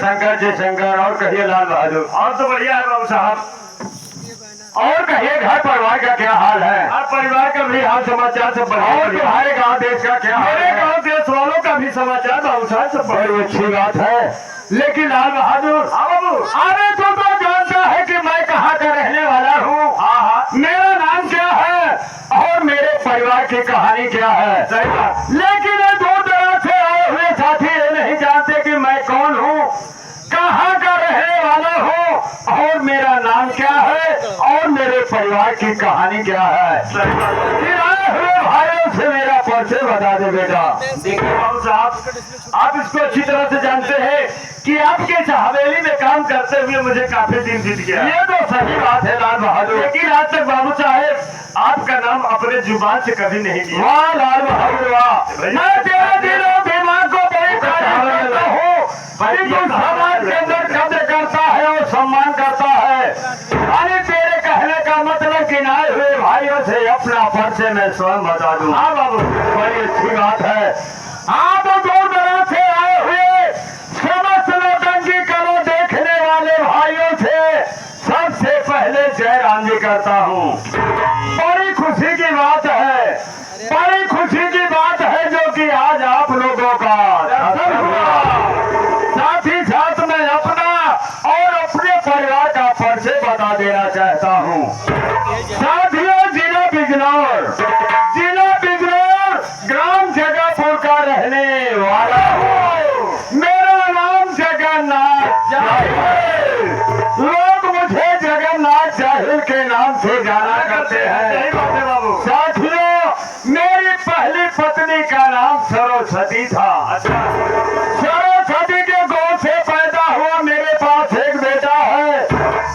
शंकर जय शंकर। और कहिए लाल बहादुर। और तो बढ़िया है बाबू साहब। और कहिए घर परिवार का क्या हाल है? हर परिवार का भी हाल समाचार सब बढ़िया। और तुम्हारे गांव देश का क्या हाल मेरे है? गांव देश वालों का भी समाचार बाबू साहब सब बड़ी बढ़िया। अच्छी बात है। लेकिन लाल बहादुर, हाँ बाबू। अरे तू तो जानता है कि मैं कहाँ का रहने वाला हूँ। हाँ हाँ मेरा नाम क्या है और मेरे परिवार की कहानी क्या है। सही बात। लेकिन ये दूर दराज से आए हुए साथी ये नहीं जानते कि मैं कौन हूँ, कहाँ का रहने वाला हूँ और मेरा नाम क्या है और मेरे परिवार की कहानी क्या है। सही बात। फिर आए हुए भाइयों से मेरा परिचय बता दे बेटा। देखिए बाबू साहब, आप इसको अच्छी तरह से जानते हैं कि आपके इस हवेली में काम करते हुए मुझे काफी दिन बीत गया। ये तो सही बात है लाल बहादुर। लेकिन आज तक बाबू साहेब आपका नाम अपने जुबान से कभी नहीं लिया। वाह लाल बहादुर वाह। मैं तेरे दिलों दिमाग को बड़ी तारीफ करता हूँ कि तू समाज के अंदर कदर करता है और सम्मान करता है। अरे तेरे कहने का मतलब कि आए हुए भाइयों से अपना परिचय मैं स्वयं बता दूं। हाँ बाबू। बड़ी अच्छी बात है। आप दूर दराज से आए हुए समस्त नौटंकी करो देखने वाले भाइयों से सबसे पहले जय राम जी करता हूँ। बड़ी खुशी की बात है, बड़ी खुशी की बात है जो कि आज आप लोगों का दर्शन हुआ। साथ ही साथ मैं अपना और अपने परिवार का परिचय बता देना चाहता हूँ। साथियों, जिला बिजनौर ग्राम जगापुर का रहने वाला हूँ। मेरा नाम जगन्नाथ जाहिर। लोग मुझे जगन्नाथ जाहिर के नाम से जाना करते हैं। सही बात है बाबू। साथियों, मेरी पहली पत्नी का नाम सरस्वती था। अच्छा। सरस्वती के गोद से पैदा हुआ मेरे पास एक बेटा है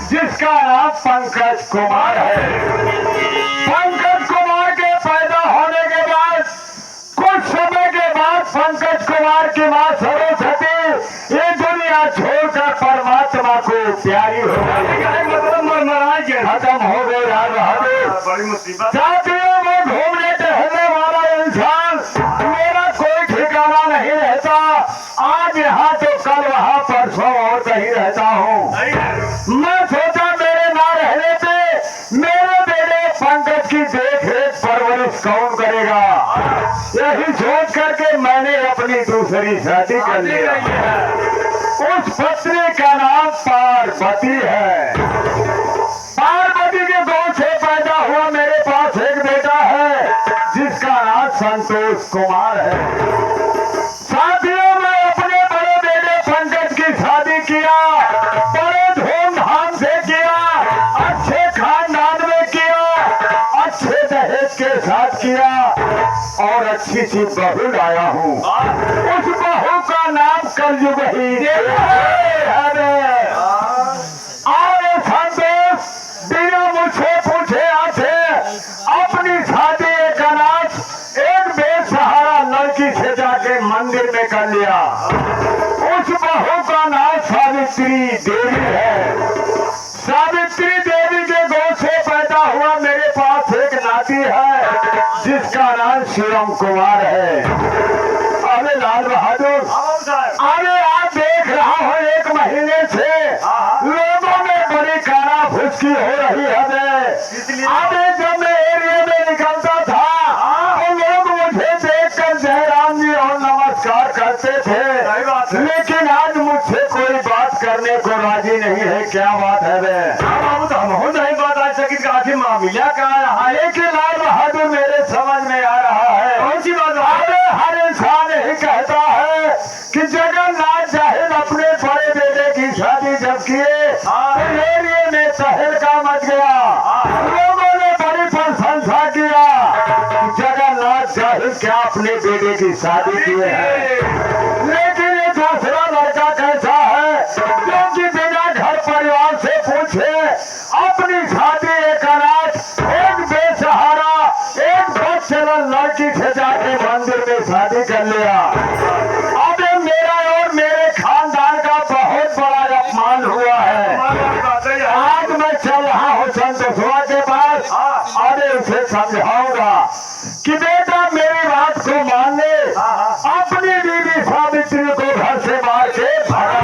जिसका नाम पंकज कुमार है। पंकज कुमार के पैदा होने के बाद कुछ समय के बाद पंकज कुमार की मां सरस्वती ये दुनिया छोड़कर परमात्मा को प्यारी हो गई। मतलब मरमरा गया। खत्म हो गई लाल बहादुर। बड़ी मुसीबत। साथियों, मैं घूमने टहलने वाला इंसान, मेरा कोई ठिकाना नहीं रहता। आज यहाँ तो कल वहाँ परसों और कहीं रहता हूँ। सही है। मैं सोचा मेरे ना रहने पे मेरे बेटे पंकज की देख रेख परवरिश कौन करेगा। यही सोच करके मैंने अपनी दूसरी शादी कर लिया। उस पत्नी का नाम पार्वती है। पार्वती के गोद से पैदा हुआ मेरे पास एक बेटा है जिसका नाम संतोष कुमार है। साथियों, मैं अपने बड़े बेटे पंकज की शादी किया, बड़े धूमधाम से किया, अच्छे खानदान में किया, अच्छे दहेज के साथ किया और अच्छी सी बहू लाया हूँ। उस बहू का नाम कलयुग ही है। और संतोष बिना मुझसे पूछे आते अपनी शादी एक अनाथ एक बेसहारा लड़की से जाके मंदिर में कर लिया। उस बहू का नाम सावित्री देवी है। सावित्री देवी के गोद से पैदा हुआ मेरे पास एक नाती है जिसका नाम शिवम कुमार है। अरे लाल बहादुर, अरे आप देख रहा हूँ एक महीने से लोगों में बड़ी काना फुसकी हो रही है। अरे जब मैं एरिया में निकलता था तो लोग मुझे देखकर जयराम जी और नमस्कार करते थे, लेकिन आज मुझसे कोई बात करने को राजी नहीं है। क्या बात है वे? बाबू तो हम हो नहीं बात आज तक काफी मामला का रहा। लेकिन लाल बहादुर मेरे समझ में आ रहा है। कौन सी बात? अरे हर इंसान यही कहता है कि जगन्नाथ जाहिर अपने बड़े बेटे की शादी जब किए तो एरिया में तहलका मच गया। अपने बेटे की शादी किए हैं। लेकिन ये दूसरा लड़का कैसा है, क्योंकि बिना घर परिवार से पूछे अपनी शादी एक अनाथ, एक बेसहारा, एक बदचलन लड़की से जाके मंदिर में शादी कर लिया। अब मेरा और मेरे खानदान का बहुत बड़ा अपमान हुआ है। आज मैं चल रहा हूँ संतोषवा के पास और उसे समझाऊंगा कि बेटा मेरी बात को मान ले, अपनी बीवी सावित्री को घर से मार के भगा,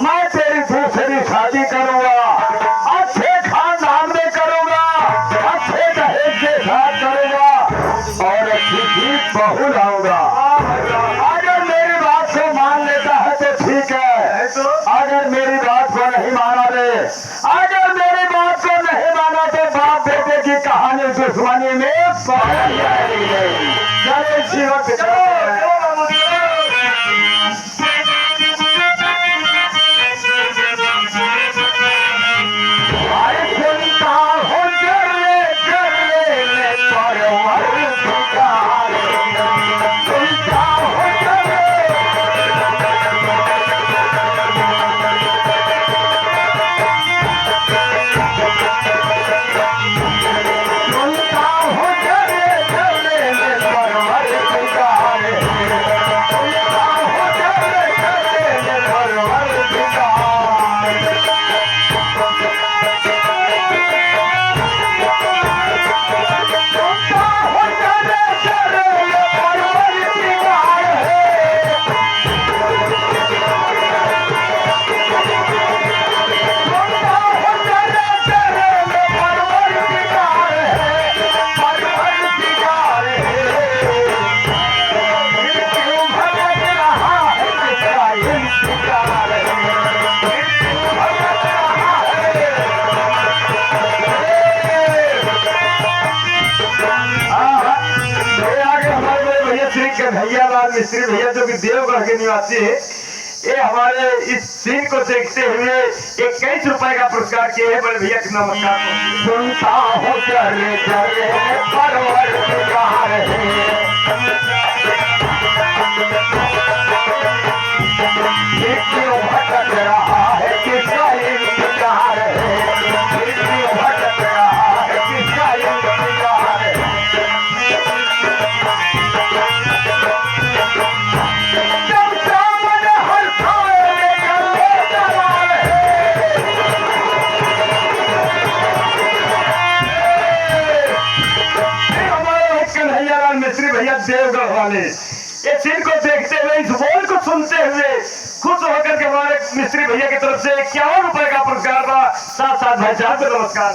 मैं तेरी दूसरी शादी करूंगा, अच्छे खानदान में करूंगा, अच्छे दहेज के साथ करूंगा और अच्छी चीज बहू लाऊंगा। अगर मेरी बात को मान लेता है तो ठीक है, अगर मेरी बात को नहीं माना रे, अगर मेरी बात को नहीं माना तो बाप बेटे की कहानी दुश्मनी में पहुंच जाएगी। चलो जीवन भैया लाल मिस्त्री भैया जो कि देवगढ़ के निवासी है, ये हमारे इस सीन को देखते हुए 21 रुपए का पुरस्कार किए हैं। बड़े भैया का नमस्कार। सुनता हूँ चले चले परवरदिगार है, क्यों भटक रहा है किसका इंतजार है, क्यों भटक रहा है किसका इंतजार है। मिस्त्री भैया देवगढ़ वाले ये सीन को देखते हुए, इस बोल को सुनते हुए खुश होकर के हमारे मिस्त्री भैया की तरफ से 51 रुपए का पुरस्कार था। साथ साथ भाई साहब को नमस्कार।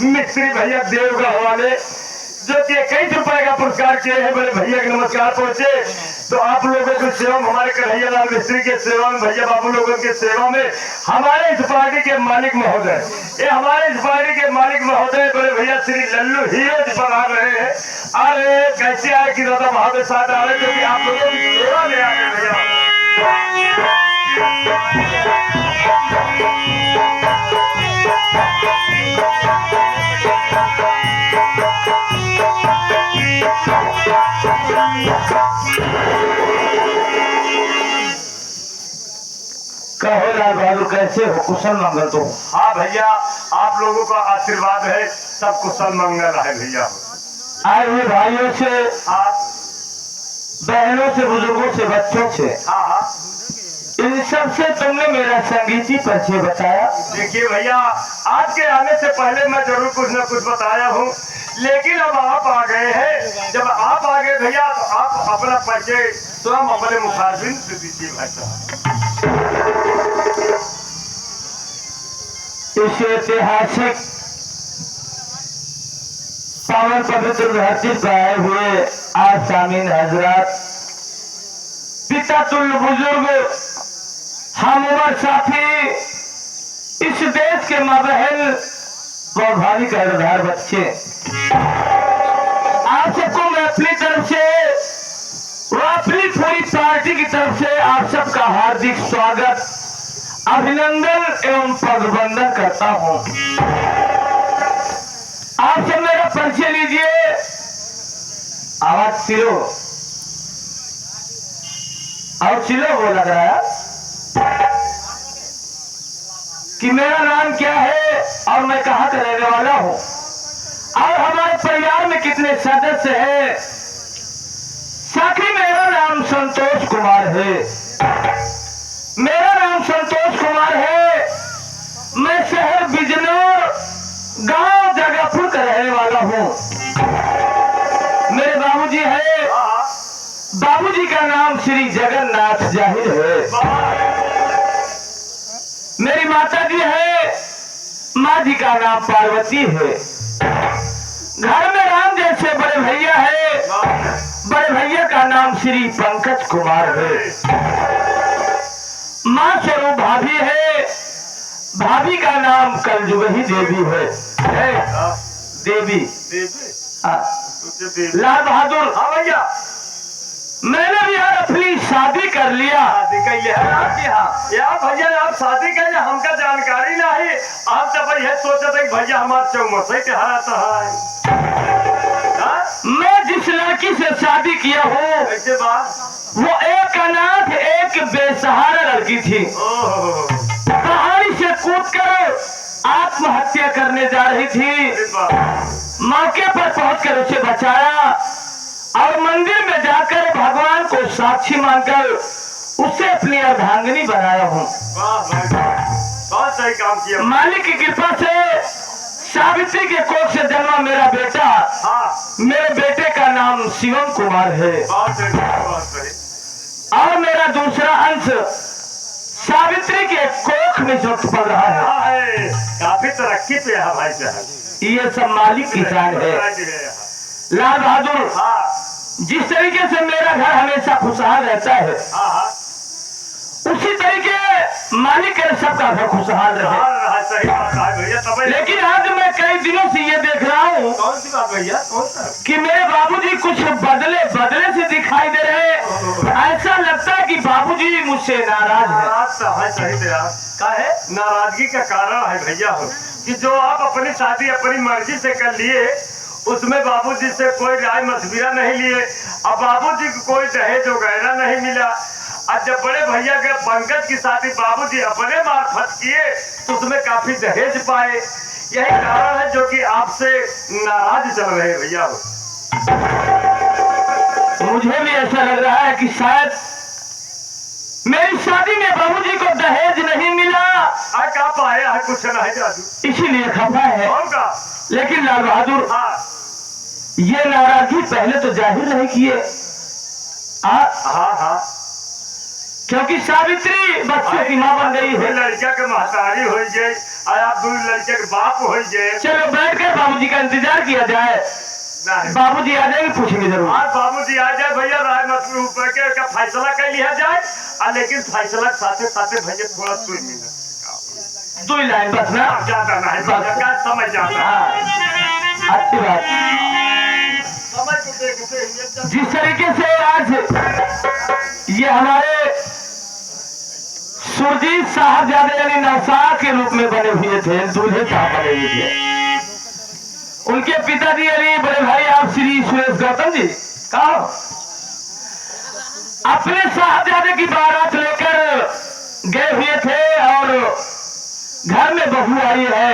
मिस्त्री भैया देवगढ़ वाले जो कि 21 रुपए का पुरस्कार किए हैं। बड़े भैया के नमस्कार पहुंचे। तो आप लोगों की सेवा में, हमारे कन्हैया लाल मिस्त्री के सेवा में, भैया बाबू लोगों की सेवा में हमारे इस पार्टी के मालिक महोदय, ये हमारे इस पार्टी के मालिक महोदय बड़े भैया श्री लल्लू हीरो जी पर आ रहे हैं। अरे कैसे आए कि दादा बहादुर साथ आ रहे, क्योंकि आप लोगों की सेवा में आ रहे भैया। कहो लाल बहादुर कैसे हो, कुशल मंगल तो? हाँ भैया, आप लोगों का आशीर्वाद है, सब कुशल मंगल है भैया। आए हुए भाइयों से, बहनों से, बुजुर्गों से, बच्चों से, इन सब से तुमने मेरा संगीती परिचय बताया। देखिए भैया, आपके आने से पहले मैं जरूर कुछ न कुछ बताया हूँ, लेकिन अब आप आ गए हैं। जब आप आ गए भैया तो आप अपना परिचय स्वयं अपने मुखारबिन से दीजिए भाई साहब। इस ऐतिहासिक पावन पवित्र धरती पर आए हुए आज सामीन हजरात, पिता तुल्य बुजुर्ग, हम उम्र साथी, इस देश के माँ बहन व भावी कर्णधार बच्चे, आप सबको मैं अपनी तरफ से व अपनी पूरी पार्टी की तरफ से आप सबका हार्दिक स्वागत, अभिनंदन एवं पगवंदन करता हूं। आप सब मेरा परिचय लीजिए। आवाज सिलो और सिलो वो लग रहा है कि मेरा नाम क्या है और मैं कहाँ का रहने वाला हूं और हमारे परिवार में कितने सदस्य हैं। साथी, मेरा नाम संतोष कुमार है। मेरा नाम संतोष कुमार है। मैं शहर बिजनौर, गांव जगापुर का रहने वाला हूँ। मेरे बाबूजी है, बाबूजी का नाम श्री जगन्नाथ जाहिर है। मेरी माता जी है, माँ जी का नाम पार्वती है। घर में राम जैसे बड़े भैया है, बड़े भैया का नाम श्री पंकज कुमार है। माँ स्वरूप भाभी है, भाभी का नाम कलजुगही देवी है। देवी लाल बहादुर। हाँ भैया, मैंने भी यार अपनी शादी कर लिया। शादी कर लिया है आपके यहाँ? यार भैया, आप शादी कर लिया, हमका जानकारी नहीं। आप तो भैया सोचा था कि भैया हमारे चौमसे के हाथ है। मैं जिस लड़की से शादी किया हूँ ऐसे बात, वो एक अनाथ, एक बेसहारा लड़की थी। पहाड़ी से कूदकर आत्महत्या करने जा रही थी। मौके पर पहुंचकर उसे बचाया और मंदिर में जाकर भगवान को साक्षी मानकर उससे अपनी अर्धांगिनी बनाया हूँ। बहुत सही काम किया। मालिक की कृपा से सावित्री के कोख से जन्मा मेरा बेटा, मेरे बेटे का नाम शिवम कुमार है। बहुत सही। और मेरा दूसरा अंश सावित्री के कोख में जो पड़ रहा है। काफी तरक्की पे है भाई साहब। ये सब मालिक की जान है। लाल बहादुर, जिस तरीके से मेरा घर हमेशा खुशहाल रहता है, उसी तरीके मालिक के सबका घर खुशहाल रहे। सही बात है भैया। लेकिन आज मैं कई दिनों से ये देख रहा हूँ कौन सी बात भैया? कौन सा? कि मेरे बाबूजी कुछ बदले से दिखाई दे रहे हैं। ऐसा लगता है कि बाबूजी मुझसे नाराज है। सही का है। नाराजगी का कारण है भैया कि जो आप अपनी शादी अपनी मर्जी से कर लिए, उसमें बाबूजी से कोई राय मशविरा नहीं लिए। अब बाबूजी को कोई दहेज वगैरह नहीं मिला। आज जब बड़े भैया के पंकज की शादी बाबूजी अपने मार्फत किए तो उसमें काफी दहेज पाए। यही कारण है जो कि आपसे नाराज चल रहे भैया। मुझे भी ऐसा लग रहा है कि शायद मेरी शादी में बाबूजी को दहेज नहीं मिला। क्या पाया है? कुछ नहीं जादू, इसीलिए खफा है। होगा। लेकिन लाल बहादुर, ये नाराजगी पहले तो जाहिर नहीं किए। हाँ, क्योंकि सावित्री बच्चे की माँ बन गई है। लड़का के महतारी हो जाए और आप दो लड़के के बाप हो जाए। चलो बैठकर बाबूजी का इंतजार किया जाए। बाबूजी आ जाएंगे, पूछेंगे जरूर। आज बाबूजी आ जाए भैया, राय मतलब का फैसला कर लिया जाए। लेकिन फैसला साथे साथे भैया थोड़ा दो ही लाइन बस ना, ज्यादा नहीं, क्या समझ जाता। अच्छी बात। जिस तरीके से आज ये हमारे सुरजीत साहबजादे यानी नौसार के रूप में बने हुए थे, दूल्हे साहब बने हुए थे। उनके पिताजी यानी बड़े भाई आप श्री सुरेश गौतम जी कहा अपने साहबजादे की बारात लेकर गए हुए थे और घर में बहू आई है।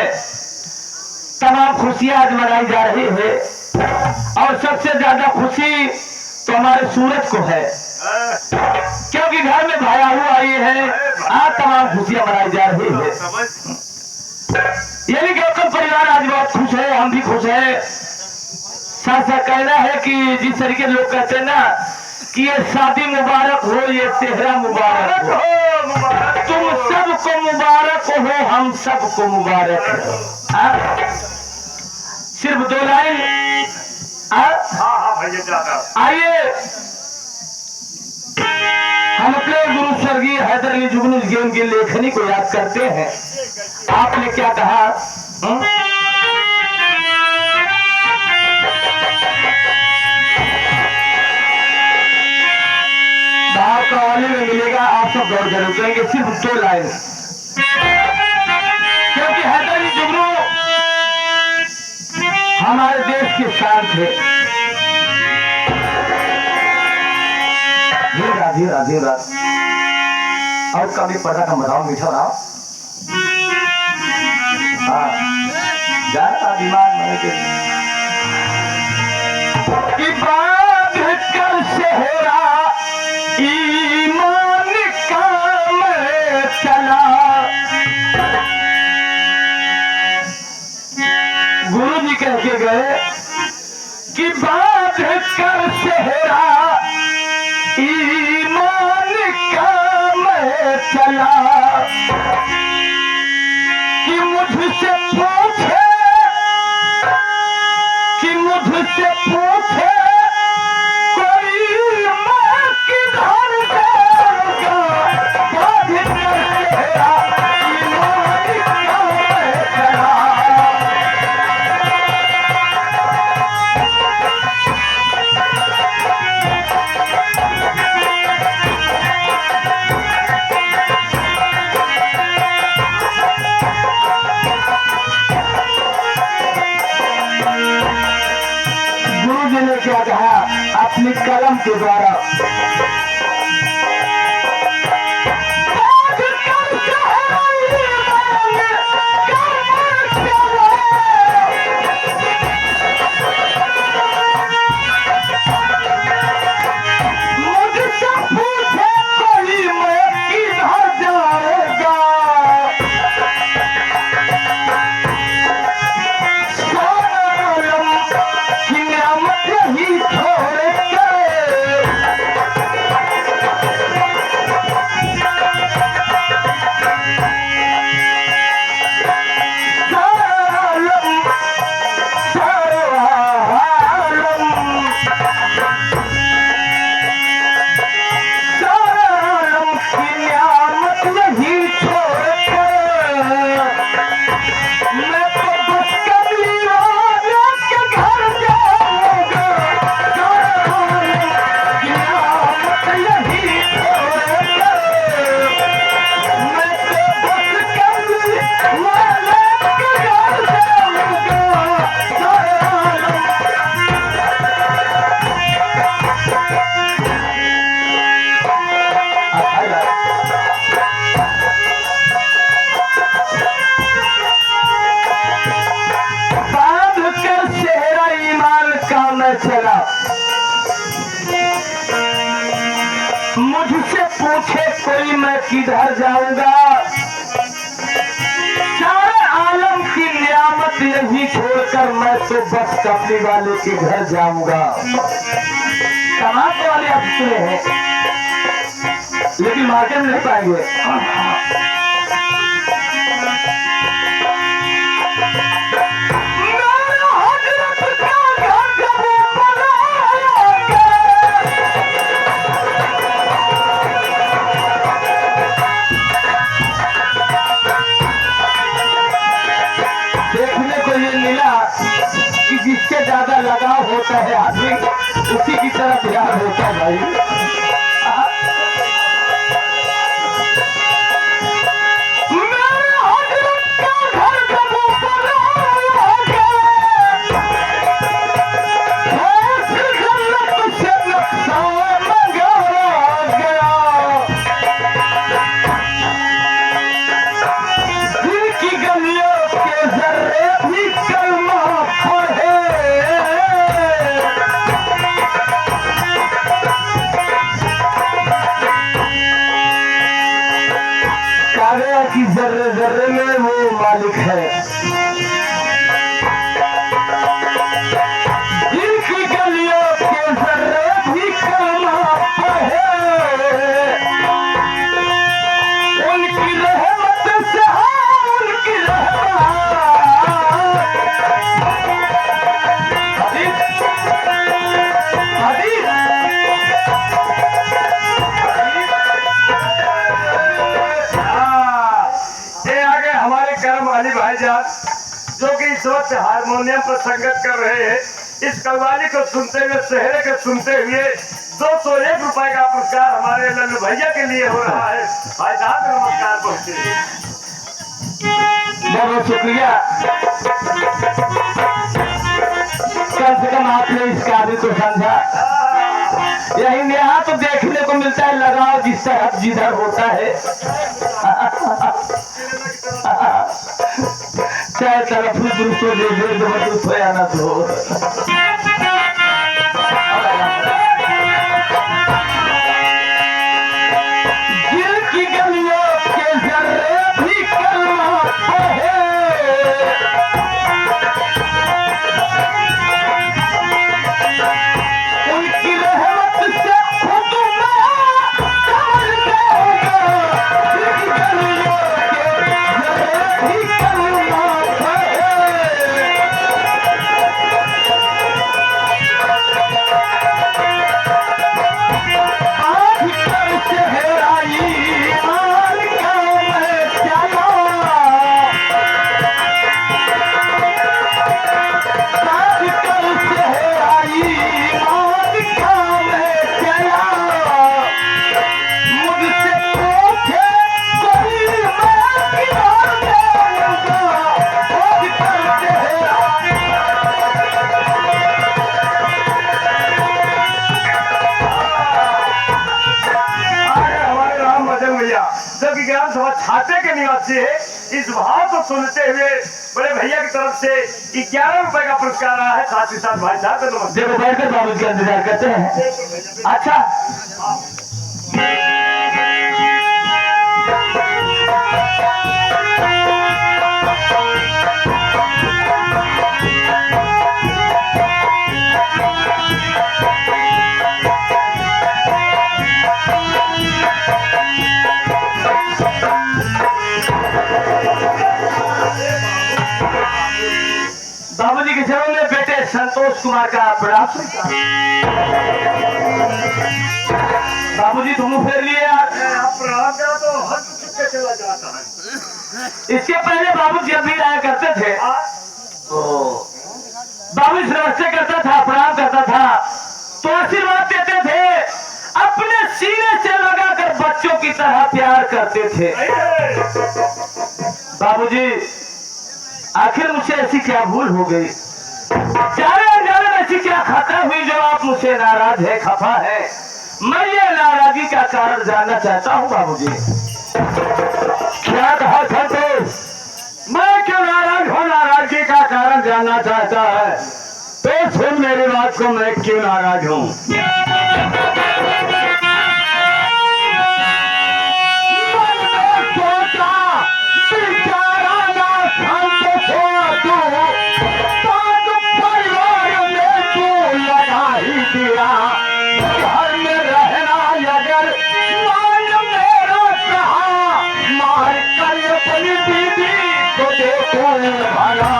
तमाम खुशियां आज मनाई जा रही है और सबसे ज्यादा खुशी तो हमारे सूरज को है, क्योंकि घर में भायाहू आई है। आज तमाम खुशियां मनाई जा रही है। यानी गौतम परिवार आज बहुत खुश है, हम भी खुश है। साथ साथ कहना है कि जिस तरीके लोग कहते हैं ना कि ये शादी मुबारक हो, ये सेहरा मुबारक हो, तुम सबको मुबारक को हो हम सबको मुबारक है। सिर्फ 2 लाइन। हाँ भैया ज्यादा। आइए हम अपने गुरु स्वर्गीय हैदर अली जुगनू जी उनकी लेखनी को याद करते हैं। आपने क्या कहा? भाव कवाली में मिलेगा, आप सब गौर जरूर करेंगे। सिर्फ 2 लाइन, क्योंकि हैदर अली जुगनू हमारे देश के शान थे। धीरा धीरा और कभी पता का बताओ मीठा रहा। हाँ ज्यादा दिमाग में कि बात कर सेहरा ईमान काम चला। गुरु जी कह के गए कि बात कर सेहरा ईमान काम चला। कि मुझसे पूछे कोई मैं किधर जाऊंगा। बात कर सेहरा ईमान काम चला। क्या कहा अपनी कलम के द्वारा? मुझसे पूछे कोई मैं किधर जाएगा। ही छोड़ चला। मुझसे पूछे कोई मैं किधर जाऊंगा। सारे आलम की नियामत यही छोड़कर मैं तो बस कपड़ी वाले के घर जाऊंगा। समाज वाले अब सुने हैं लेकिन मार्केट नहीं पाएंगे। देखने को ये मिला कि जिससे ज्यादा लगाव होता है आदमी उसी की तरफ ध्यान होता है भाई। कि जर्रे जर्रे में वो मालिक है। जिनकी गलियों के जर्रे भी कलमा पढ़े उनकी रहमत से कव्वाली भाईजान जो कि इस वक्त हारमोनियम पर संगत कर रहे हैं, इस कव्वाली को सुनते हुए, सेहरे को सुनते हुए 201 रुपए का पुरस्कार हमारे लल्लू भैया के लिए हो रहा है। भाईजान नमस्कार पहुंचे। बहुत बहुत शुक्रिया। कम से कम आपने इस काबिल को समझा। यही यहाँ तो देखने को मिलता है लगाव जिस तरह जिधर होता है। चाहे तरफ दुरुस्त हो दुरुस्त हो या ना तो दिल की गलियों के जर्रे भी कलमा है। उनकी रहमत से खुद मैं कमल जाऊंगा। दिल की गलियों के जर्रे भी कलमा है। आजकल चेहराई माल का मैं चला। आजकल चेहराई माल का मैं चला। मुझसे पूछे कोई मैं किधर जाऊंगा। आजकल चेहराई आगे हमारे राम भजन भैया जो कि ग्राम सभा छाते के निवासी है, इस भाव को सुनते हुए बड़े भैया की तरफ से 11 रुपए का पुरस्कार आया है। साथ ही साथ भाई साहब को नमस्ते। देखो बैठकर बाबू का इंतजार करते हैं। अच्छा बाबूजी के चरणों में बेटे संतोष कुमार का प्रणाम। बाबूजी तुम फेर लिए यार। प्रणाम करा तो हद चुके चला जाता है। इसके पहले बाबू जब भी आया करते थे तो बाबू नमस्ते करता था, प्रणाम करता था तो आशीर्वाद देते थे। अपने सीने से लगाकर बच्चों की तरह प्यार करते थे। बाबूजी आखिर मुझसे ऐसी क्या भूल हो गई? जाने अनजाने में ऐसी क्या खता हुई जो आप मुझसे नाराज है, खफा है? मैं ये नाराजगी का कारण जानना चाहता हूँ बाबूजी। क्या कहा संतोष? मैं क्यों नाराज हूँ? नाराजगी का कारण जानना चाहता है तो सुन मेरी बात को, मैं क्यों नाराज हूँ। घर में रहना अगर मान मेरा कहा, मार कर अपनी दीदी को देखो भला।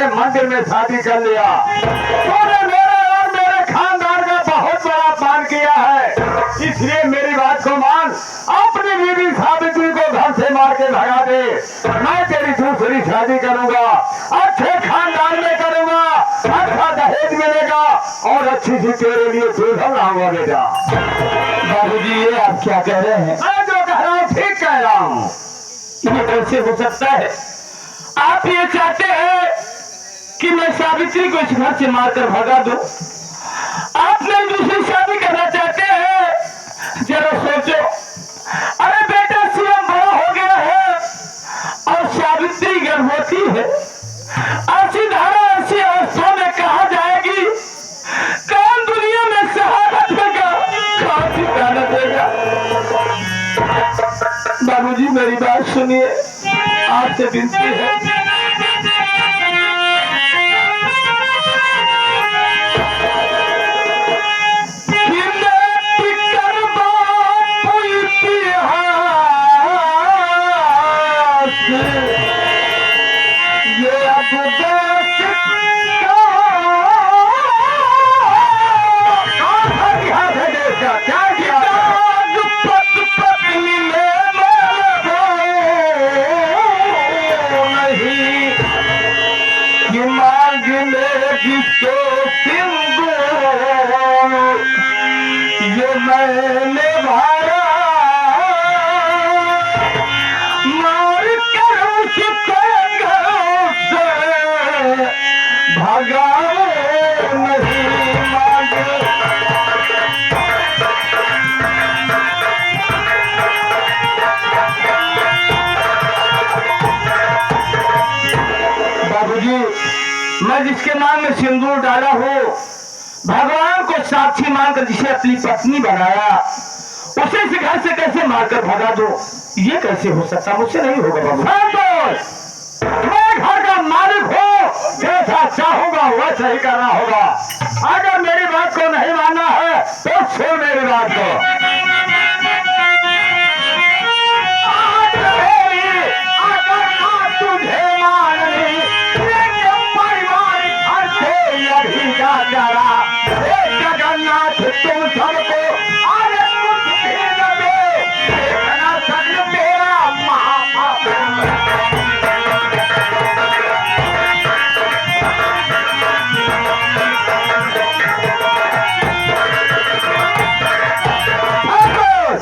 मंदिर में शादी कर लिया। तूने मेरे और मेरे खानदान का बहुत बड़ा अपमान किया है, इसलिए मेरी बात को मान। अपनी बीवी सावित्री को घर से मार के भगा दे। मैं तेरी दूसरी शादी करूंगा, अच्छे खानदान में करूंगा, अच्छा दहेज मिलेगा और अच्छी सी तेरे लिए दुल्हन लाऊंगा बेटा। बाबूजी ये आप क्या कह रहे हैं? मैं जो कह रहा हूँ ठीक कह रहा हूँ। ये कैसे हो सकता है? आप ये चाहते हैं कि मैं सावित्री को इस घर से मारकर भगा दूं? आप मेरी दूसरी शादी करना चाहते हैं? जरा सोचो। अरे बेटा सीएम बड़ा हो गया है और सावित्री गर्भवती है। ऐसी धारा ऐसी अवस्था में कहा जाएगी? कौन दुनिया में शहादत देगा, कौन ठिकाना देगा? बाबूजी मेरी बात सुनिए, आपसे विनती है। मैंने भारा मार कर उसको घरों से भगाए नहीं मांगे। बाबूजी, मैं जिसके नाम में सिंदूर डाला हूँ, भगवान को साक्षी मानकर जिसे अपनी पत्नी बनाया, उसे इस घर से कैसे मारकर भगा दो? ये कैसे हो सकता? मुझसे नहीं होगा बाबू। मैं घर का मालिक हूँ, जैसा चाहूंगा वैसा ही करना होगा। अगर मेरी बात को नहीं मानना है तो सुन मेरी बात को। तुझे माननी परिवार घर से अभी जा जरा जगन्नाथ तुम सबको अरे कुछ भी न दे, देखना सक तेरा महापाप।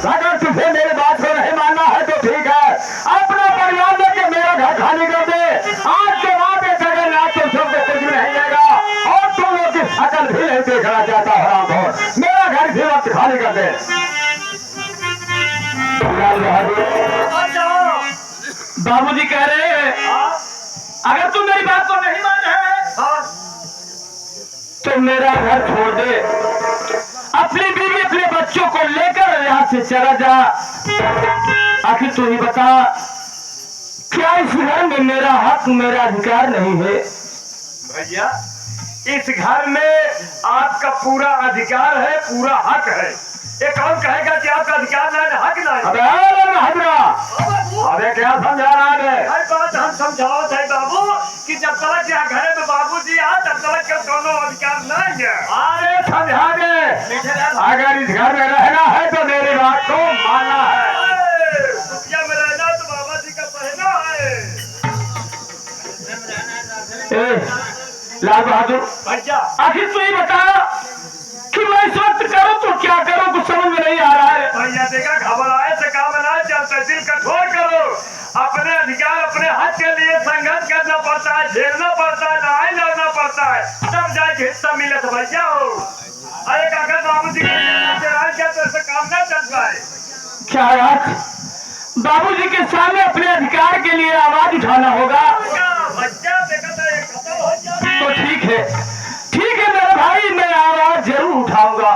अगर तुझे मेरी बात को नहीं मानना है तो ठीक है, अपना परिवार लेके मेरा घर खाली कर दे। आज के बाद जगन्नाथ तुम सबको कुछ भी नहीं देगा और तुम लोग की शकल भी नहीं देखना चाहता हरामखोर। मेरा घर भी वक्त खाली कर दे। बाबूजी कह रहे हैं अगर तुम मेरी बात को नहीं मान है तो मेरा घर छोड़ दे, अपनी बीवी अपने बच्चों को लेकर यहाँ से चला जा। आखिर तू ही बता, क्या इस घर में मेरा हक मेरा अधिकार नहीं है? भैया, इस घर में आपका पूरा अधिकार है, पूरा हक है। ये कौन कहेगा कि आपका अधिकार नहीं है, हक नहीं? अबे क्या समझा रहा है? हर बात हम समझाओ थे बाबू कि जब तक यहाँ घर में बाबूजी आ तब तक का दोनों अधिकार नहीं है। अरे समझा दे, अगर इस घर में रहना है तो मेरी बात को मानना है। दुनिया में रहना तो बाबा जी का पहना है। लाल बहादुर भैया, आखिर तू ही बता कि मैं इस वक्त करूं तो क्या करूं, कुछ समझ में नहीं आ रहा है। भैया देखा, घबराए से काम ना चलता, दिल कठोर करो। अपने अधिकार अपने हक के लिए संघर्ष करना पड़ता है, झेलना पड़ता है, लड़ाई लड़ना पड़ता है, तब जाके हिस्सा मिले तो भैया हो। अरे काका बाबूजी क्या तो ऐसा काम ना चलता है। क्या आज बाबूजी के सामने अपने अधिकार के लिए आवाज उठाना होगा? बच्चा देखा था ये खत्म हो जाए तो ठीक है, ठीक है मेरे भाई, मैं आवाज जरूर उठाऊंगा।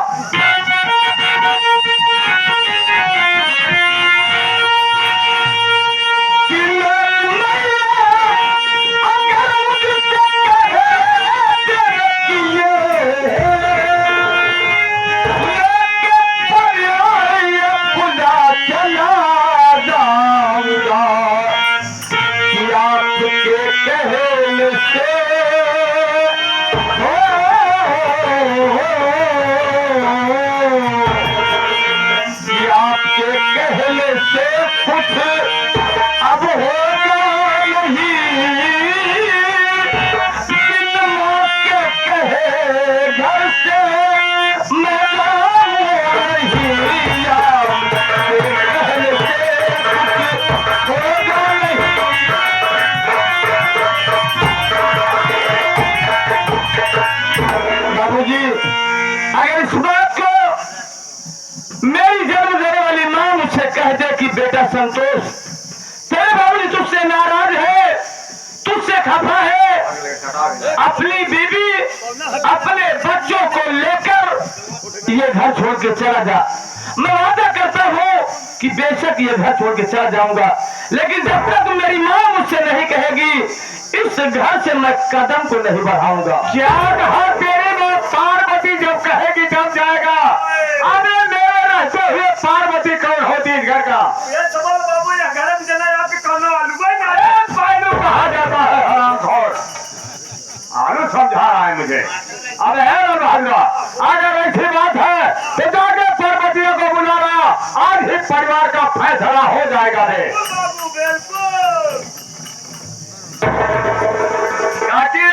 बेटा संतोष, तेरे बाबूजी तुझसे नाराज है, तुझसे खफा है, अपनी बीवी अपने बच्चों को लेकर ये घर छोड़ के चला जा। मैं वादा करता हूँ कि बेशक ये घर छोड़ के चला जाऊंगा, लेकिन जब तक मेरी माँ मुझसे नहीं कहेगी इस घर से मैं कदम को नहीं बढ़ाऊंगा। क्या कहा तेरे में? पार्वती जब कहेगी जब जाएगा। अबे मेरे रहते हुए पार्वती कौन होती इस घर का? ये सवाल बाबू, ये गरम जला आपके कानों आलू पायलू कहा जाता है हरामखोर। आलू समझा रहा है मुझे। अब है अगर ऐसी बात है तो जाके पार्वतियों को बुलाना, आज ही परिवार का फैसला हो जाएगा रे। बाबू बिल्कुल काकी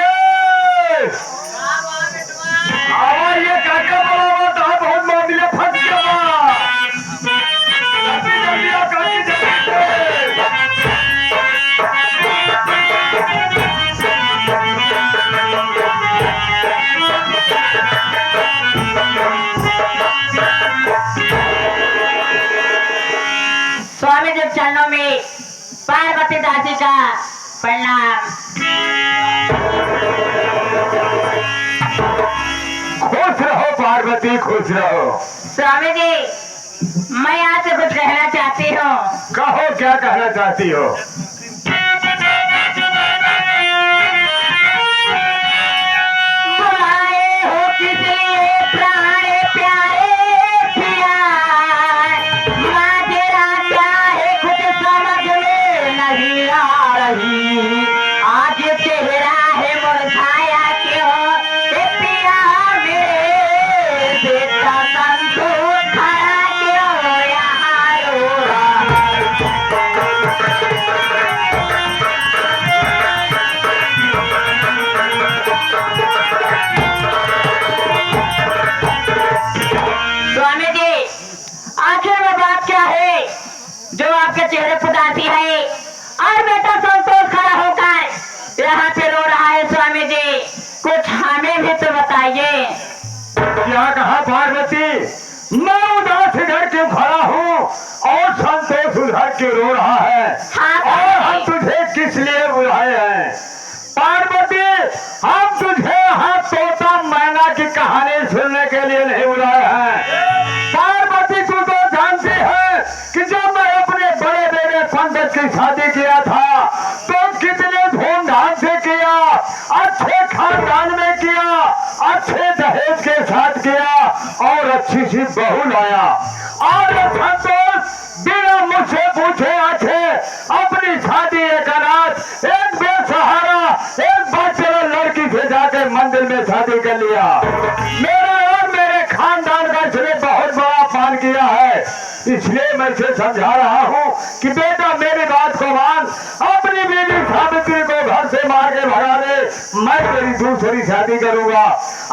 ये काका बोला बहुत मामले फंस गया। चरणों में पार्वती दासी का प्रणाम। खुश रहो पार्वती, खुश रहो। स्वामी जी, मैं आपसे कुछ कहना चाहती हूँ। कहो, क्या कहना चाहती हो? बुलाए हो किसी प्राण प्यारे पिया, माजरा क्या है कुछ समझ में नहीं आ रही। आज चेहरा है मुरझाया क्यों ए पिया मेरे, बेटा संतोष खड़ा क्यों यहाँ रो रहा। स्वामी जी, आखिर में बात क्या है जो आपके चेहरे पर उदासी है और बेटा संतोष खड़ा होकर यहाँ पे रो रहा है? स्वामी जी, कुछ हमें भी तो बताइए। क्या कहा पार्वती? मैं उदास इधर क्यों खड़ा हूँ और संतोष उधर क्यों रो रहा है? हाँ, और हम तुझे किस लिए बुलाए हैं? पार्वती, हम तुझे यहाँ तोता मैना की कहानी सुनने के लिए नहीं बुलाए हैं। पार्वती, तू तो जानती है कि जब मैं अपने बड़े बेटे पंकज की शादी किया था तो कितने धूमधाम से किया, अच्छे खानदान में किया, अच्छे दहेज के साथ किया और अच्छी सी बहू लाया। और संतोष बिना मुझसे पूछे आछे अपनी शादी एक अनाथ, एक बेसहारा, एक बैचलर लड़की से जाकर मंदिर में शादी कर लिया। मेरे और मेरे खानदान का इसने बहुत बड़ा अपमान किया है। इसलिए मैं इसे समझा रहा हूँ कि बेटा मेरी बात को मान, अपनी बीवी सावित्री को घर से मार के भगा दे। मैं तेरी दूसरी शादी करूंगा,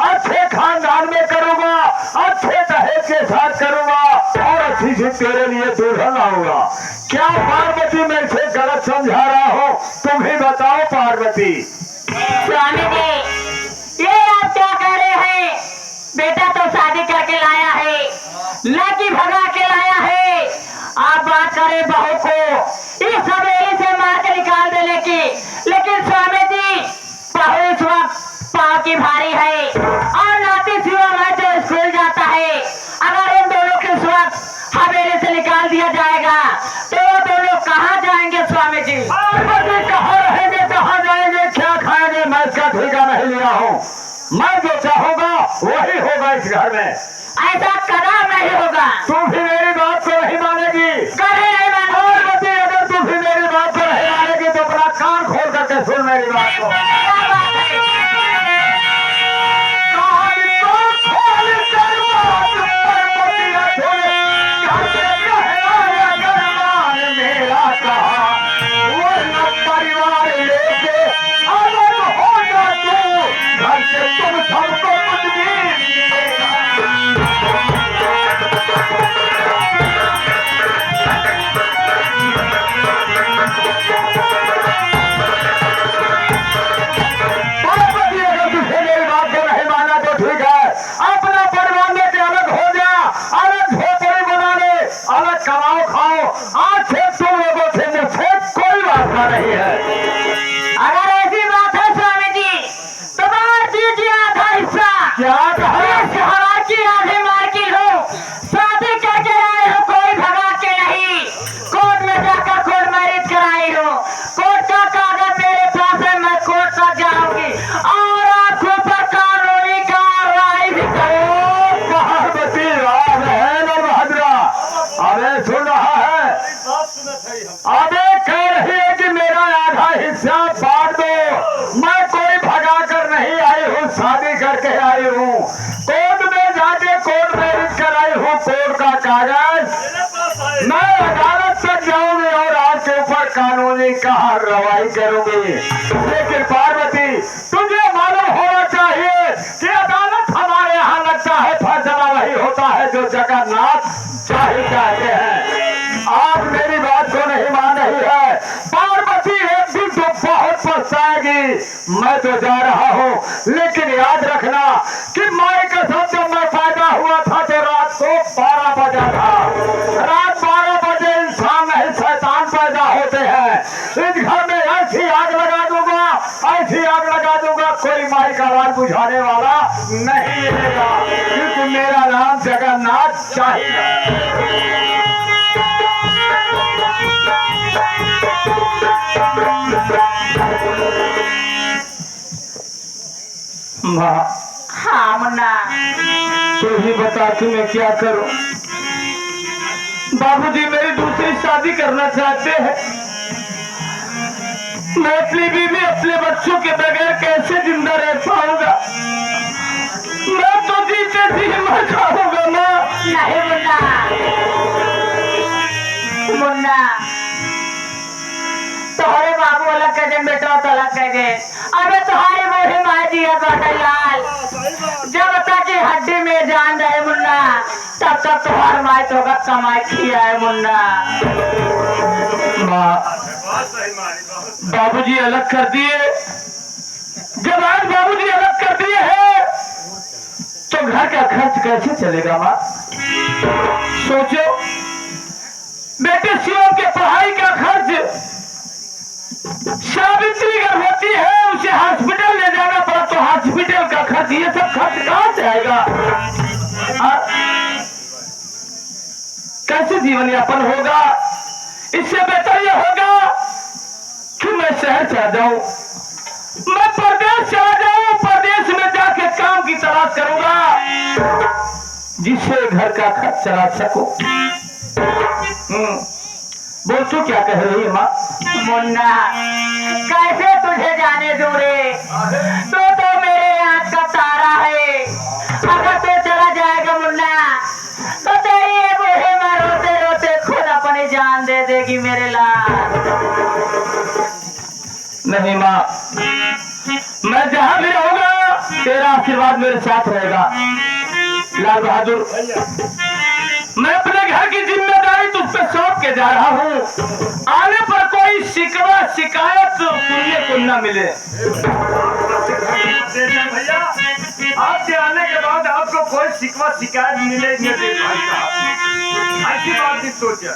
अच्छे खानदान में करूंगा, अच्छे दहेज के साथ करूंगा और अच्छी सी तेरे लिए दुल्हन लाऊंगा। क्या पार्वती, मैं इसे गलत समझा रहा हूँ? तुम ही बताओ पार्वती। स्वामी जी, ये आप क्या कह रहे हैं? बेटा तो शादी करके लाया है, लड़की भगा के लाया है। आप बात करें बहू को इस हवेली से मार के निकाल देने की, लेकिन स्वामी जी, बहू इस वक्त पाँव की भारी है और नाती सिवा में जो स्कूल जाता है। अगर इन दोनों के इस वक्त हवेली से निकाल दिया जाएगा तो वो दोनों कहाँ जाएंगे? स्वामी जी, पार्वती, कहाँ रहेंगे, कहाँ जाएंगे, क्या खाएंगे? मैं इसका ठेका नहीं लिया हूँ। मैं जो चाहूंगा वही होगा इस घर में। ऐसा कदम नहीं होगा। तुम भी मेरी बात को नहीं मानेगी। कभी नहीं मानूंगी। पार्वती, अगर तुम भी मेरी बात को नहीं मानेगी तो अपना कान खोल करके सुन मेरी बात को। क्या बात है? कान को खोल कर बात पार्वती अधूरे, कहते कहना अगर मान मेरा कहा, वरना परिवार लेके अलग हो जा तू, घर से तुम सबको कुछ भी मिलेगा। पार्वती, अगर तुझे मेरी बात को नहीं माना तो ठीक है, अपना परिवार लेके अलग हो जा, अलग झोपड़ी बना ले, अलग कमाओ खाओ। आज से तुम लोगों से मुझसे कोई वास्ता नहीं है। अगर ऐसी बात है स्वामी जी, तो बांट दीजिए आधा हिस्सा। क्या कहा? इस हवा की आधी मार की हो, शादी करके आए हो, कोई भगा के नहीं। कोर्ट में जाकर कोर्ट मैरिज कराई हो, कोर्ट का कागज मेरे पास है, मैं कोर्ट तक जाऊंगी और आपके ऊपर कानूनी कार्रवाई भी करूंगी। पार्वती, राम है न भद्रा। अबे सुन रहा है? अबे कह रही है कि मेरा आधा हिस्सा बांट दो। मैं कोई भगा कर नहीं आई हूँ, शादी करके आई हूँ। कोर्ट में जाके कोर्ट मैरिज कराई हूँ, कोर्ट का कागज। मैं अदालत तक जाऊंगी और आपके ऊपर कानूनी कार्रवाई करूंगी। लेकिन पार्वती, तुझे मालूम होना चाहिए कि अदालत हमारे यहाँ लगता है, फैसला वही होता है जो जगन्नाथ चाहे कहते हैं। आप मेरी बात को नहीं मान रही है। पार्वती, एक दिन तो बहुत पछताएगी। मैं तो जा रहा हूँ, लेकिन याद रखना कि माई कसम जब मैं पैदा हुआ था तो रात को 12 बजा था। रात 12 बजे इंसान नहीं शैतान बुझाने वाला नहीं मिलेगा, क्योंकि मेरा नाम जगन्नाथ चाहिए। माँ, हाँ मुन्ना, तू ही बता कि मैं क्या करूं। बाबूजी मेरी दूसरी शादी करना चाहते हैं। मैं अपनी बीवी अपने बच्चों के बगैर कैसे जिंदा रह पाऊंगा? मैं तो जीते जी मर जाऊंगा माँ। नहीं मुन्ना, मुन्ना तुम्हारे बाबू अलग कह दे, बेटा तो अलग कह दे। अबे तुम्हारी बूढ़ी माँ जी है लाल, जब तक ये हड्डी में जान रहे मुन्ना, तब तक तुम्हारी माँ तो कमाई किया है मुन्ना। माँ, बाबूजी अलग कर दिए। जब आज बाबूजी अलग कर दिए हैं तो घर का खर्च कैसे चलेगा माँ? सोचो, बेटे शिवम के पढ़ाई का खर्च, सावित्री गर्भवती है, उसे हॉस्पिटल ले जाना पड़ा तो हॉस्पिटल का खर्च, ये सब खर्च कहाँ से आएगा? कैसे जीवन यापन होगा? इससे बेहतर यह होगा कि मैं शहर से आ जाऊं, मैं परदेश से आ जाऊं, परदेश में जाके काम की तलाश करूंगा जिससे घर का खर्च चला सकूं। बोल तू क्या कह रही है माँ? मुन्ना कैसे तुझे जाने दूं रे, तू तो मेरे आँख का तारा है। अगर तू चला जाएगा मुन्ना तो तेरी ये बूढ़ी माँ रोते रोते खुद अपनी जान दे देगी मेरे लाल। नहीं माँ, मैं जहाँ भी रहूंगा तेरा आशीर्वाद मेरे साथ रहेगा। लाल बहादुर, मैं अपने घर की जिम्मेदारी तुझ पे सौंप के जा रहा हूँ। आने पर कोई शिकवा शिकायत सुनने को न मिले। भैया, आपके आने के बाद आपको कोई शिकवा शिकायत मिले नहीं भाई साहब, ऐसी बात नहीं सोचा।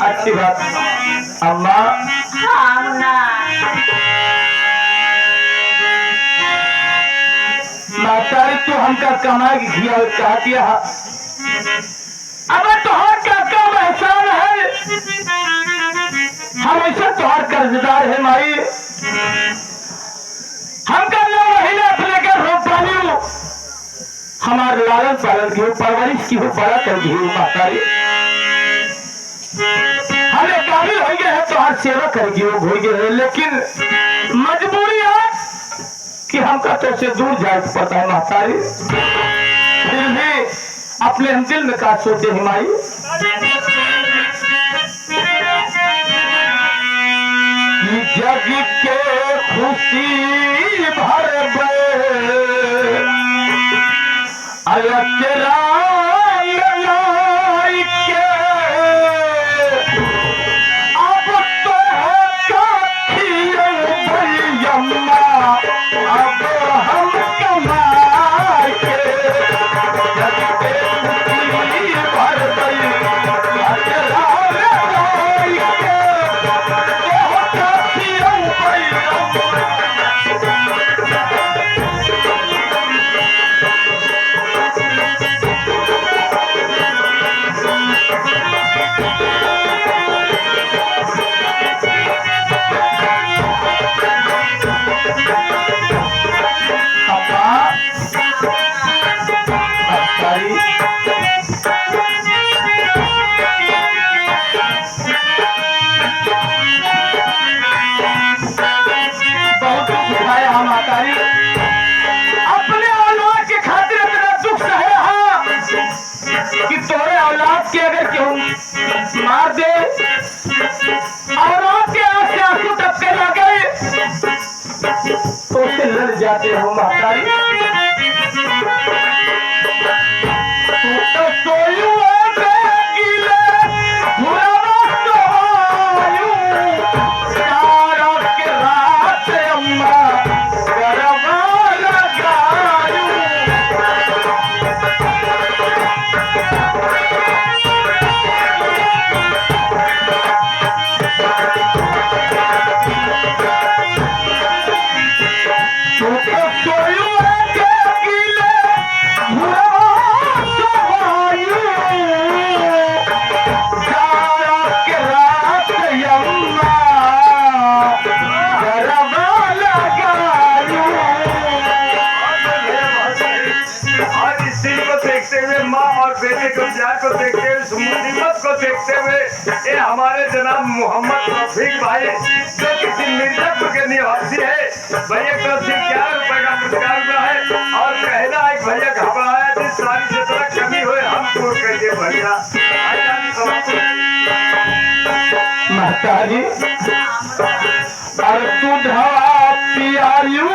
अच्छी बात। अम्मा, हाँ मुन्ना, मातारी तू हमका कमाई किया कहा दिया, अब तुहार का कम एहसान है, हम ऐसा तुहार कर्जदार है माई। हम कर लो महीने अपने घर रोक पानी, हमारे लालन पालन की हो, परवरिश की हो, बड़ा कर दी हो मातारी। हमें काबिल हो गए हैं तुहार सेवा करेगी हो गए, लेकिन मजबूरी है कि हमका तो से दूर जाए पता है मातारी। फिर भी अपने हम दिल में का सोचे हिमाई, जग के खुशी भर अब तो अब हम कमाए जग के खुशी भर अपने औलाद के खातिर इतना दुख सहे रहा कि तोरे औलाद के अगर क्यों मार दे, औलाद के आंख से आंसू टपके लगे तो उससे लड़ जाते हो मातारी। तू तो देखते हुए, माँ और बेटे के प्यार को देखते हुए, इस मुसीबत को देखते हुए, ये हमारे जनाब मोहम्मद रफीक भाई जो किसी मिर्जापुर के निवासी है, भैया की तरफ से 11 रुपए का पुरस्कार मिला है। और कहना है कि भैया घबराया जिस सारी से तरह कमी हुए हम पूर्ण करिए भैया। महतारी और दूधवा पियायू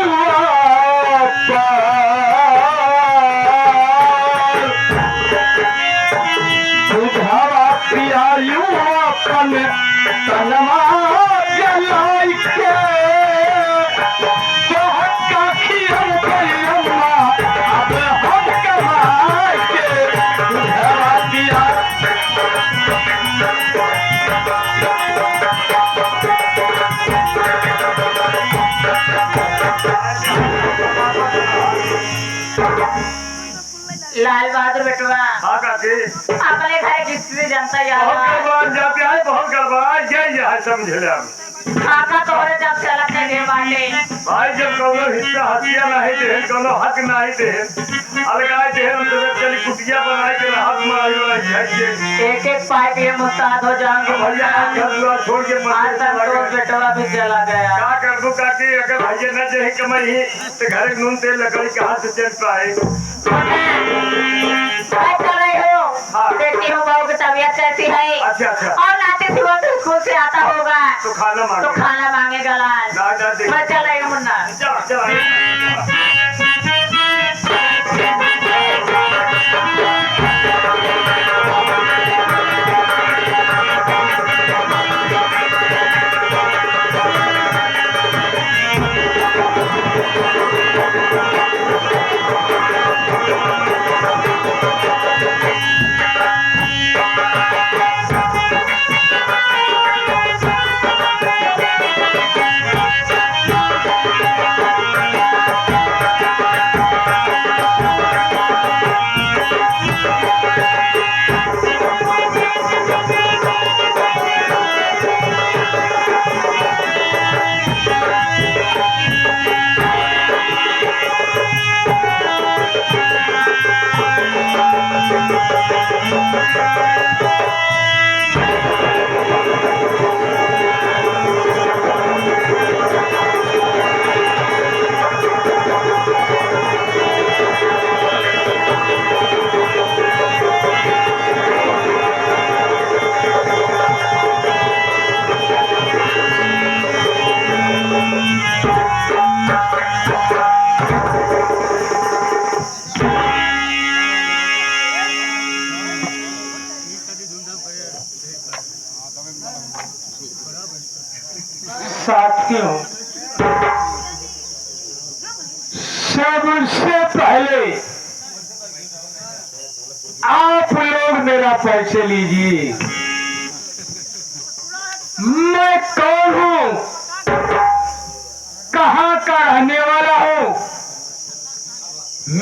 दूधवा पियायू अपन तनवा जलाई के का खियम करियम्मा अब हम कमाए के दूधवा पिया लाल बहादुर बेटवा हाँ काकी, अपने घर की स्थिति जनता बहुत यार गड़बड़ा जाते हैं, बहुत गड़बड़ा यही है समझ ले हम। काका तोहरे जब से अलग कर गए बाटे भाई जब कोनो हिस्सा हथिया नहीं दे, कोनो हक नहीं दे, अलगाए दे, हम तो चली कुटिया बनाए के हाथ मारी वाला एक एक पाइप ये मुस्ताद हो जाएंगे भैया घर द्वार छोड़ के आज तक तो बेटवा भी चला गया क्या कर दूं काकी, अगर भैया न जे कमाई तो घर नून तेल लकड़ी कहाँ से चल पाए। क्या कर रही हो हाँ। देखती हूँ बहू की तबीयत कैसी है अच्छा अच्छा, और नाते सिवा तो स्कूल से आता होगा तो खाना तो मांगो खाना मांगेगा लाल ना ना देख मैं चल रही हूँ मुन्ना चल चल साथियों, सबसे पहले आप लोग मेरा परिचय लीजिए। मैं कौन हूं, कहां का रहने वाला हूं,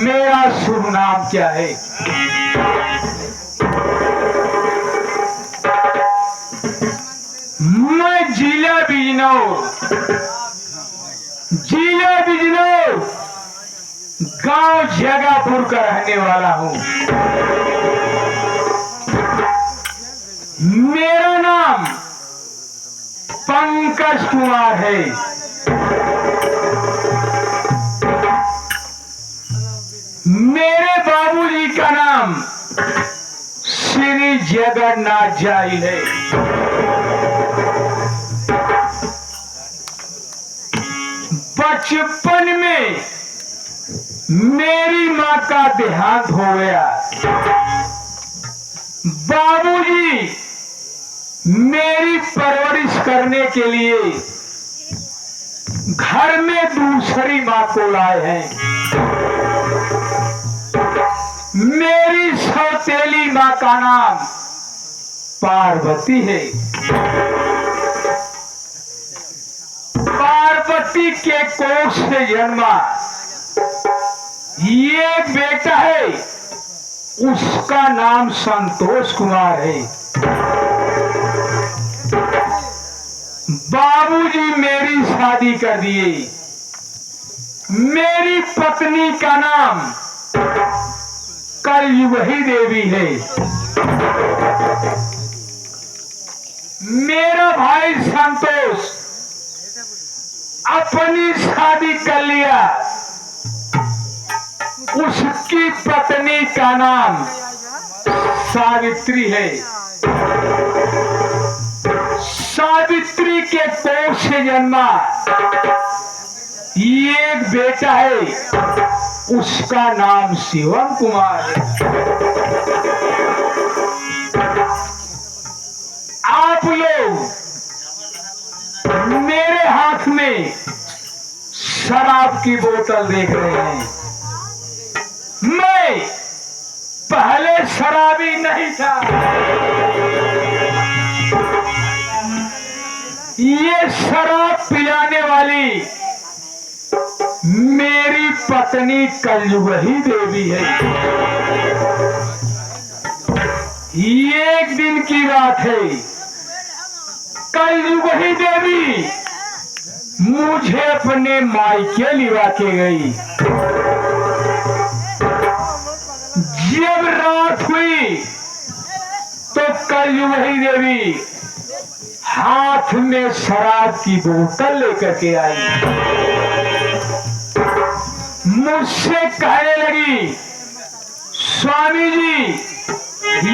मेरा शुभ नाम क्या है। मैं जिला बिजनौर गांव जगापुर का रहने वाला हूं। मेरा नाम पंकज कुमार है। मेरे बाबूजी का नाम श्री जगन्नाथ जाइल है। बचपन में मेरी माँ का देहांत हो गया। बाबूजी मेरी परवरिश करने के लिए घर में दूसरी माँ को लाए हैं। मेरी सौतेली माँ का नाम पार्वती है। पार्वती के कोख से जन्मा ये बेटा है, उसका नाम संतोष कुमार है। बाबूजी मेरी शादी कर दिए। मेरी पत्नी का नाम कलयुगी देवी है। मेरा भाई संतोष अपनी शादी कर लिया, उसकी पत्नी का नाम सावित्री है। सावित्री के कोख से जन्मा एक बेटा है, उसका नाम शिवम कुमार है। आप लोग मेरे हाथ में शराब की बोतल देख रहे हैं। मैं पहले शराबी नहीं था। ये शराब पिलाने वाली मेरी पत्नी कलयुगी देवी है। एक दिन की बात है, कलयुगी देवी मुझे अपने मायके लिवा के गई। जब रात हुई तो कलयुगी देवी हाथ में शराब की बोतल लेकर के आई। मुझसे कहने लगी, स्वामी जी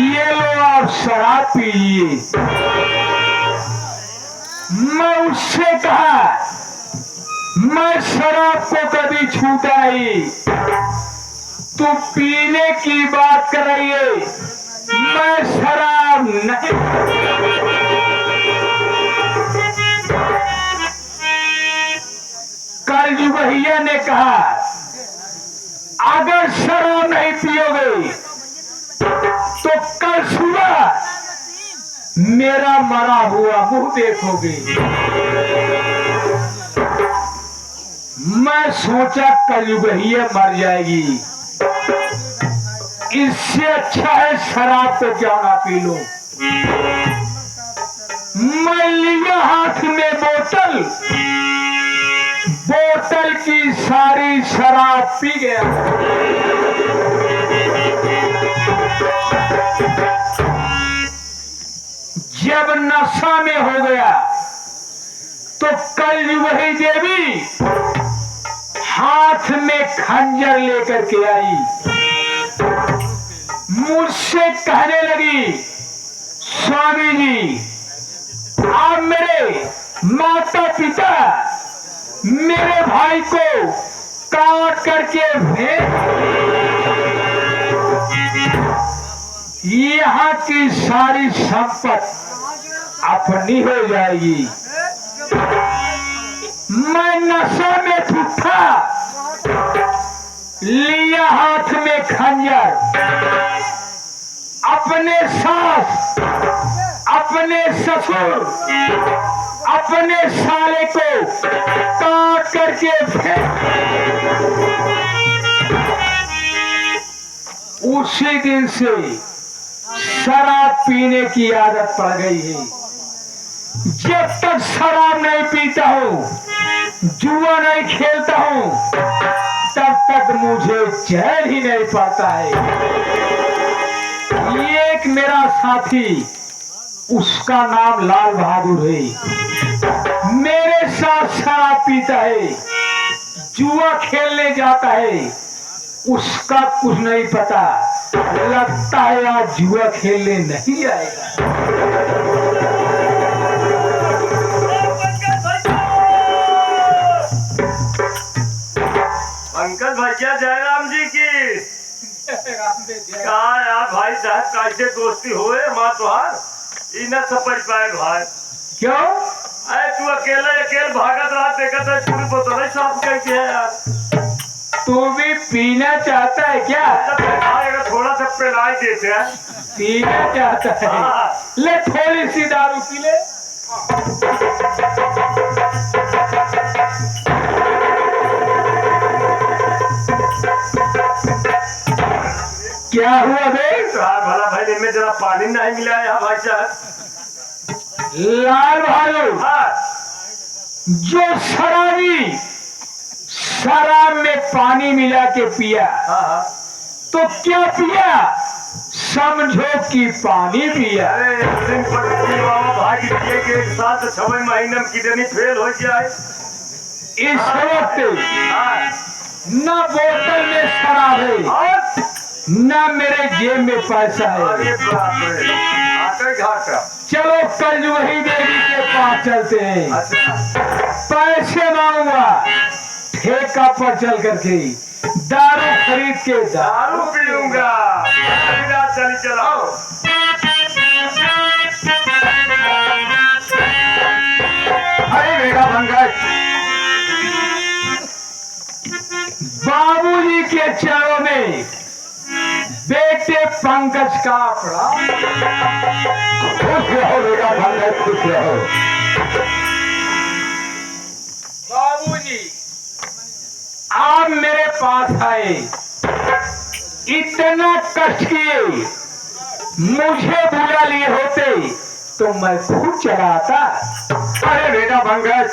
ये लो आप शराब पीजिए। मैं उससे कहा, मैं शराब को कभी छूटा नहीं, तू पीने की बात कर रही है, मैं शराब नहीं। कलयुगी ने कहा, अगर शराब नहीं पियोगे तो कल सुबह मेरा मरा हुआ मुंह देखोगे। मैं सोचा कलयुगी मर जाएगी, इससे अच्छा है शराब को क्यों ना पी लो। मैं लिया हाथ में बोतल, बोतल की सारी शराब पी गया। जब नशा में हो गया तो कलयुगी देवी हाथ में खंजर लेकर के आई। मुझसे कहने लगी, स्वामी जी आप मेरे माता पिता मेरे भाई को काट करके यहाँ की सारी संपत्ति अपनी हो जाएगी। मैं नशा में उठा, लिया हाथ में खंजर, अपने सास, अपने ससुर, अपने साले को काट करके उसी दिन से शराब पीने की आदत पड़ गई है। जब तक शराब नहीं पीता हूँ, जुआ नहीं खेलता हूँ, तब तक मुझे चैन ही नहीं पाता है। एक मेरा साथी, उसका नाम लाल बहादुर है, मेरे साथ शराब पीता है, जुआ खेलने जाता है, उसका कुछ नहीं पता, लगता है आज जुआ खेलने नहीं आएगा। पंकज भैया जयराम जी की क्या यार भाई साहब कैसे दोस्ती हुए माँ तुहार ई न समझ पाए भाई। क्यों? अरे तू अकेले भागत रहा, देखा था पूरी बोतल साफ कैसे है यार। तू भी पीना चाहता है क्या? अगर थोड़ा सा पिलाई देते हैं। पीना चाहता है? हाँ। ले थोड़ी सी दारू पी ले। क्या हुआ बे? भला भाई इनमें जरा पानी नहीं मिला है भाई साहब। लाल बहादुर, हाँ। जो शराबी शराब में पानी मिला के पिया, हाँ। तो क्या पिया? समझो कि पानी पिया। अरे एक दिन पटकी बाबा भागी दिए कि एक साथ 6 महीने में किडनी फेल हो जाए। इस वक्त न बोतल में शराब है न मेरे जेब में पैसा है। अरे बाप रे, आटे घाटा। चलो कल वही देवी के पास चलते हैं। अच्छा पैसे मांगूंगा, ठेका पर चल करके दारू खरीद के दारू पीऊंगा। चली चलाओ। अरे बेटा पंकज, बाबूजी के चरणों में बेटे पंकज का प्रणाम। खुश रहो बेटा पंकज, खुश रहो। बाबूजी आप मेरे पास आए, इतना कष्ट किए, मुझे बुला लिए होते तो मैं खुद चला आता। अरे बेटा पंकज,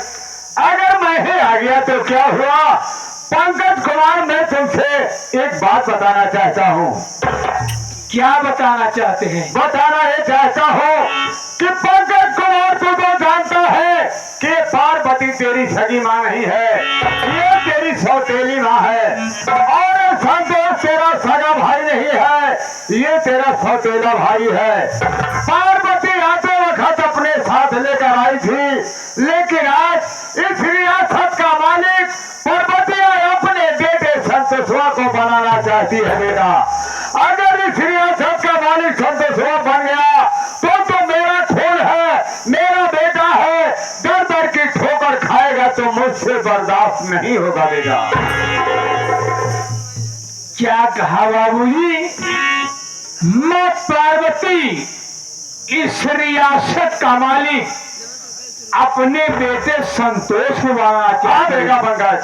अगर मैं ही आ गया तो क्या हुआ? पंकज कुमार, मैं तुमसे एक बात बताना चाहता हूँ। क्या बताना चाहते हैं? बताना ये चाहता हूँ कि पंकज कुमार तू तो जानता है कि पार्वती तेरी सगी माँ नहीं है, ये तेरी सौतेली माँ है। और संतोष तेरा सगा भाई नहीं है, ये तेरा सौतेला भाई है। पार्वती आते वक्त अपने साथ लेकर आई थी, लेकिन आज इस रियासत का मालिक पार्वती अपने बेटे संतोषवा को बनाना चाहती है। बेटा अगर इस रियासत का मालिक संतोषवा बन गया तो मेरा खून है, मेरा बेटा है, दर दर की ठोकर खाएगा तो मुझसे बर्दाश्त नहीं होगा। बेटा क्या कहा बाबूजी? मैं पार्वती इस रियासत का मालिक अपने बेटे संतोष को बनाना चाहती है। पंकज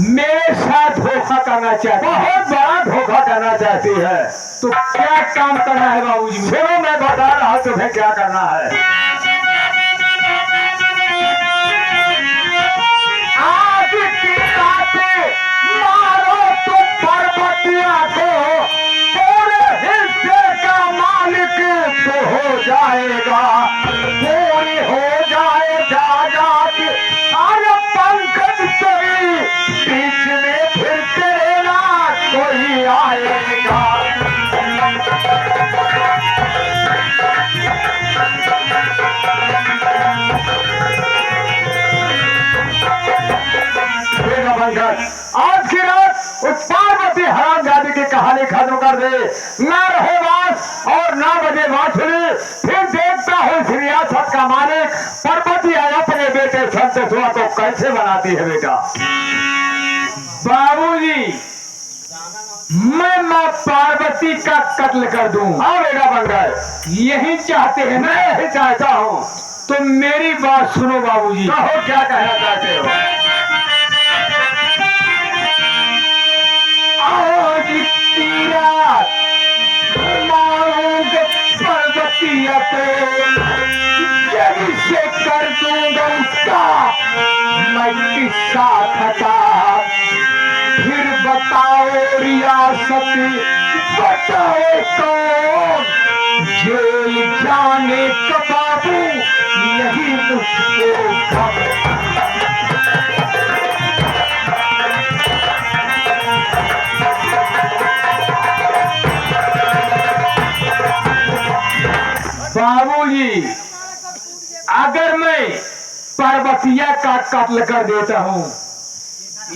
मेरे साथ धोखा करना चाहती है, बहुत बड़ा धोखा करना चाहती है। तो क्या काम करना है बाबूजी? सुनो, मैं बता रहा हूँ तुम्हें क्या करना है। आज की रात मारो तो पार्वतिया को, पूरे हिस्से का मालिक तो हो जाएगा, पूरी हो जाए जायदाद। अरे पंकज तेरी बीच में फिर तेरे ना कोई आएगा। आज की रात उस पार्वती हरामजादी की कहानी खत्म कर दे, ना रहे बात और ना बजे बांसुरी। फिर देखता हूँ इस रियासत का मालिक पार्वती अपने बेटे संतोषवा को कैसे बनाती है। बेटा बाबूजी, मैं माँ पार्वती का कत्ल कर दूं। हाँ बेटा पंकज, यही चाहते हैं? मैं यही चाहता हूँ। तो मेरी बात सुनो बाबूजी। कहो क्या कहना चाहते हो? आज की रात मारूंगा पार्वतिया को, जब से कर दूंगा उसका मैं किस्सा खता। फिर बताओ रियासत, बताओ कौन जेल जाने का बाबू, यही मुझको खबर। बाबूजी, अगर मैं पार्वतिया का कत्ल कर देता हूँ,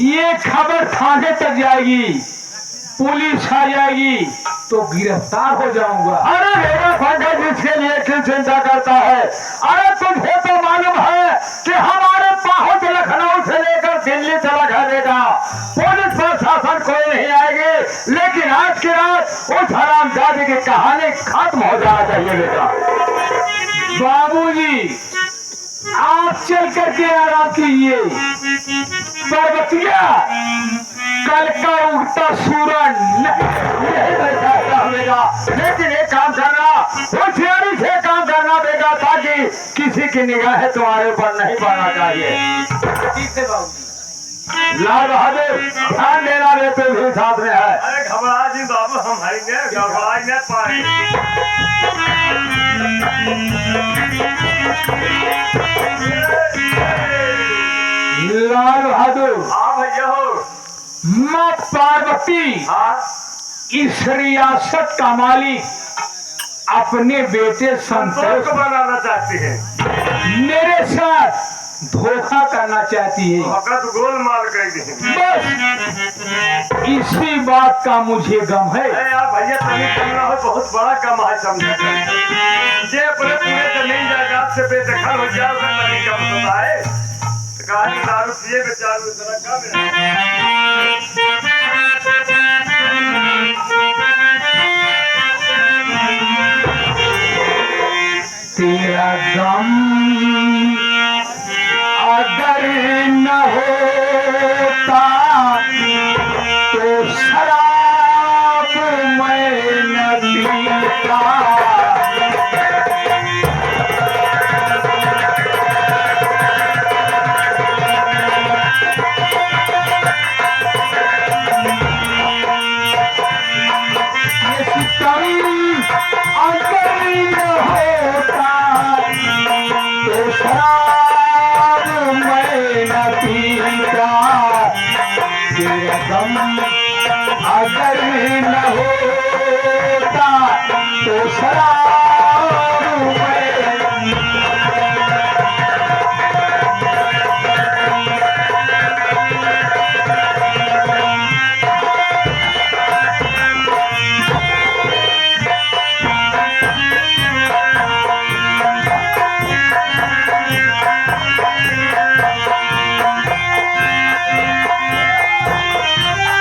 ये खबर थाने तक जाएगी, पुलिस आ जाएगी तो गिरफ्तार हो जाऊंगा। अरे मेरा पंकज इसके लिए क्यों चिंता करता है? अरे तुझे तो मालूम है कि हमारे पहुंच लखनऊ से लेकर दिल्ली चला जाएगा, पुलिस प्रशासन कोई नहीं आएगी। लेकिन आज की रात उस हरामजादी की कहानी खत्म हो जाना चाहिए। बेटा बाबूजी, आप चल करके आराम कीजिए। पार्वतिया, कल का उगता सूरज बेटा, लेकिन एक काम करना, होशियारी से काम करना बेटा, ताकि किसी की निगाहें तुम्हारे ऊपर नहीं पड़ना चाहिए। ठीक है बाबूजी। लाल बहादुर ध्यान देना रे, तू भी साथ में है। अरे घबरा जी बाबू, हम आएंगे, घबरा न पाए। लाल बहादुर, हाँ भैया हो। माँ पार्वती हाँ इस रियासत का मालिक अपने बेटे संतोष संतोष को बनाना चाहती है, मेरे साथ धोखा करना चाहती है। भगत गोलमाल कर दी। बस इसी बात का मुझे गम है। अरे यार भैया, तनी करना हो, बहुत बड़ा कम है, समझे। जे अपने पूरे जमीन जायदाद से बेदखल हो जाए, उसका तनी कम होता है। कहानी दारू पिए बेचारू इतना कम तेरा गम अगर न होता तो शराब मैं न पीता।